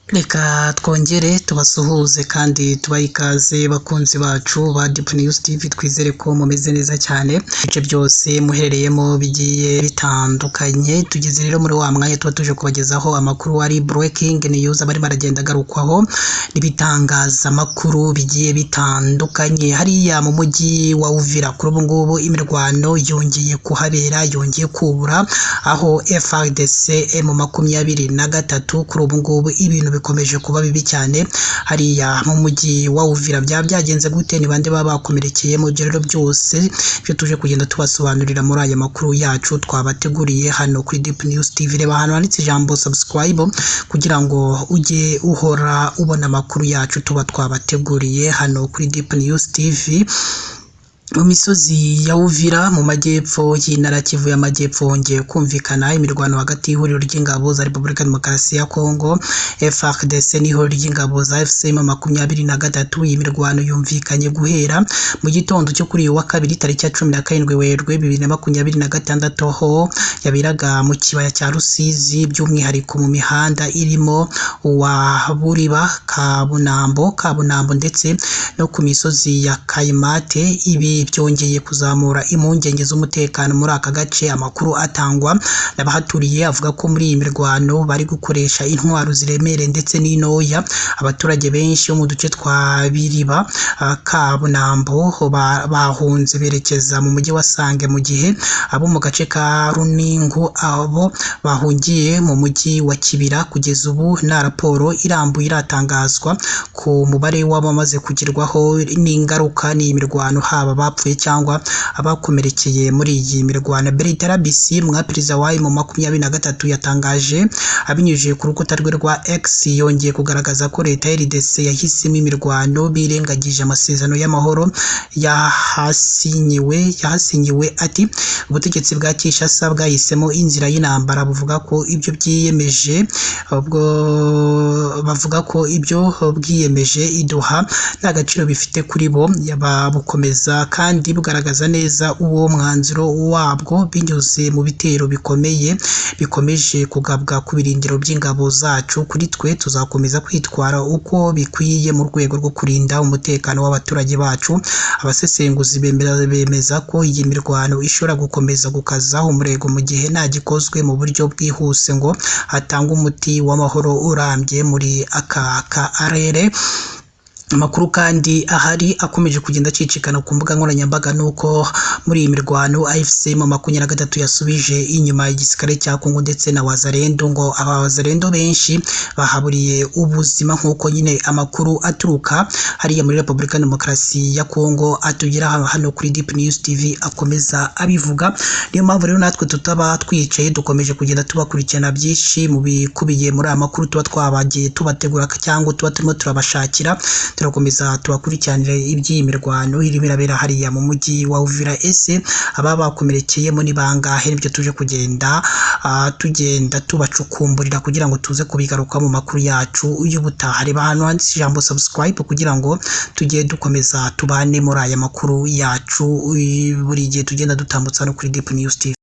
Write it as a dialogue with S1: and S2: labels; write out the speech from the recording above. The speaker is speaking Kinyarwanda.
S1: Reka twongere tubasuhuze kandi tubahe ikaze bakunzi bacu ba Deep News TV, twizere ko mumeze neza cyane ibice byose muherereyemo bigiye bitandukanye. Tugeze rero muri wa mwanya tuba tuje kubagezaho amakuru ari breaking news abari baragenda garukwaho n'ibitangazamakuru bigiye bitandukanye. Hariya mu mujyi wa Uvira kuri ubu ngubu imirwano yongeye kuhabera, yongeye kubura, aho FARDC M23 kuri ubu ngubu ibintu bikomeje kuba bibi cyane. Hariya mu mujyi wa Uvira byagenze gute, ni bande baba bakomerekeye mu rero byose byo tuje kugenda tubasobanurira muri aya makuru yacu twabateguriye hano kuri Deep News TV. Reba hano handitse ijambo subscribe kugira ngo ujye uhora ubona amakuru yacu tuba twabateguriye hano kuri Deep News TV. Mu misozi ya Uvira mu majyepfo y'intara Kivu y'amajyepfo hongeye kumvikana imirwano hagati y'ihuriro ry'ingabo za Repubulika Demokarasi ya Kongo FARDC n'ihuriro ry'ingabo za FCM 23. Iyi mirwano yumvikanye guhera mu gitondo cyo kuri uyu wa kabiri tariki ya 17 Werurwe 2026, aho yabiraga mu kibaya cya Rusizi, by'umwihariko mu mihanda irimo wa Buriba, Kabunambo ndetse no ku misozi ya Kayimate. Ibi byongeye kuzamura impungenge z'umutekano muri aka gace. Amakuru atangwa n'abahaturiye avuga ko muri iyi mirwano bari gukoresha intwaro ziremereye ndetse n'intoya. Abaturage benshi bo mu duce twa Biriba, Kabunambo bahunze berekeza mu mujyi wa Sange, mu gihe abo mu gace ka Runingu abo bahungiye mu mujyi wa Kibira. Kugeza ubu nta raporo irambuye iratangazwa ku mubare w'abamaze kugerwaho n'ingaruka n'iyi mirwano, haba bapfuye cyangwa abakomerekeye muri iyi mirwano. Bertrand Bisimwa, perezida wa M23, yatangaje abinyujije ku rukuta rwe rwa X, yongeye kugaragaza ko leta ya RDC yahisemo imirwano birengagije amasezerano y'amahoro yahasinyiwe. Ati ubutegetsi bwa Kinshasa bwahisemo inzira y'intambara, buvuga ko ibyo bwiyemeje iduha nta gaciro bifite kuri bo. Bukomeza kandi bugaragaza neza uwo mwanzuro wabwo binyuze mu bitero bikomeye bikomeje kugabwa ku birindiro by'ingabo zacu. Kuri twe tuzakomeza kwitwara uko bikwiye mu rwego rwo kurinda umutekano w'abaturage bacu. Abasesenguzi bemeza ko iyi mirwano ishobora gukomeza gukaza umurego mu gihe nta gikozwe mu buryo bwihuse ngo hatangwe umuti w'amahoro urambye muri aka karere. Amakuru kandi ahari akomeje kugenda acicikana ku mbuga nkoranyambaga nuko muri iyi mirwano AFC 23 yasubije inyuma igisirikare cya Kongo ndetse na Wazalendo, ngo abazalendo benshi bahaburiye ubuzima, nk'uko nyine amakuru aturuka hariya muri Repubulika Demokarasi ya Kongo atugera hano kuri Deep News TV akomeza abivuga. Niyo mpamvu rero natwe tutaba twicaye, dukomeje kugenda tubakurikirana byinshi mu bikubiye muri aya makuru tuba twabagiye tubategura cyangwa tuba turimo turabashakira. Turakomeza tubakurikiranira iby'iyi mirwano irimo irabera hariya mu mujyi wa Uvira. Ese ababa bakomerekeyemo ni bangahe? Nibyo tuje kugenda tubacukumburira kugira ngo tuze kubigaruka mu makuru yacu y'ubutaha. Reba hano handitse ijambo subscribe kugira ngo tujye dukomeza tubane muri aya makuru yacu buri gihe tugenda dutambutsa no kuri Deep News TV.